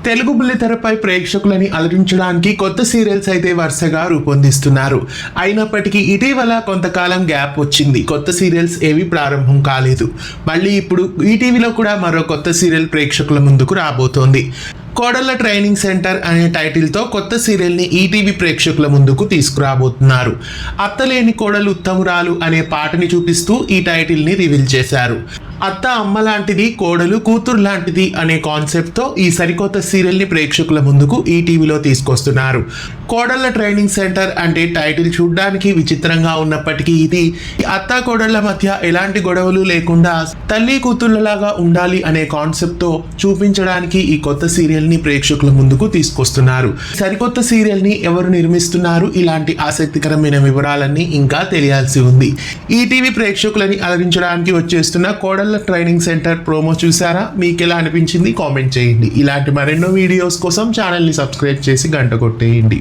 తెలుగు బుల్లితెరపై ప్రేక్షకులని అలరించడానికి కొత్త సీరియల్స్ అయితే వరుసగా రూపొందిస్తున్నారు. అయినప్పటికీ ఇటీవల కొంతకాలం గ్యాప్ వచ్చింది. కొత్త సీరియల్స్ ఏవి ప్రారంభం కాలేదు. మళ్ళీ ఇప్పుడు ఈటీవీలో కూడా మరో కొత్త సీరియల్ ప్రేక్షకుల ముందుకు రాబోతోంది. కోడళ్ళ ట్రైనింగ్ సెంటర్ అనే టైటిల్తో కొత్త సీరియల్ని ఈటీవీ ప్రేక్షకుల ముందుకు తీసుకురాబోతున్నారు. అత్తలేని కోడలు ఉత్తమురాలు అనే పాటని చూపిస్తూ ఈ టైటిల్ని రివీల్ చేశారు. అత్త అమ్మ లాంటిది, కోడలు కూతురు లాంటిది అనే కాన్సెప్ట్తో ఈ సరికొత్త సీరియల్ని ప్రేక్షకుల ముందుకు ఈటీవీలో తీసుకొస్తున్నారు. కోడళ్ళ ట్రైనింగ్ సెంటర్ అంటే టైటిల్ చూడ్డానికి విచిత్రంగా ఉన్నప్పటికీ ఇది అత్త కోడళ్ళ మధ్య ఎలాంటి గొడవలు లేకుండా తల్లి కూతుళ్ళలాగా ఉండాలి అనే కాన్సెప్ట్తో చూపించడానికి ఈ కొత్త సీరియల్ని ప్రేక్షకుల ముందుకు తీసుకొస్తున్నారు. సరికొత్త సీరియల్ని ఎవరు నిర్మిస్తున్నారు, ఇలాంటి ఆసక్తికరమైన వివరాలన్నీ ఇంకా తెలియాల్సి ఉంది. ఈటీవీ ప్రేక్షకులని అలరించడానికి వచ్చేస్తున్న కోడళ్ళ ట్రైనింగ్ సెంటర్ ప్రోమో చూసారా? మీకు ఎలా అనిపించింది కామెంట్ చేయండి. ఇలాంటి మరెన్నో వీడియోస్ కోసం ఛానల్ని సబ్స్క్రైబ్ చేసి గంట కొట్టేయండి.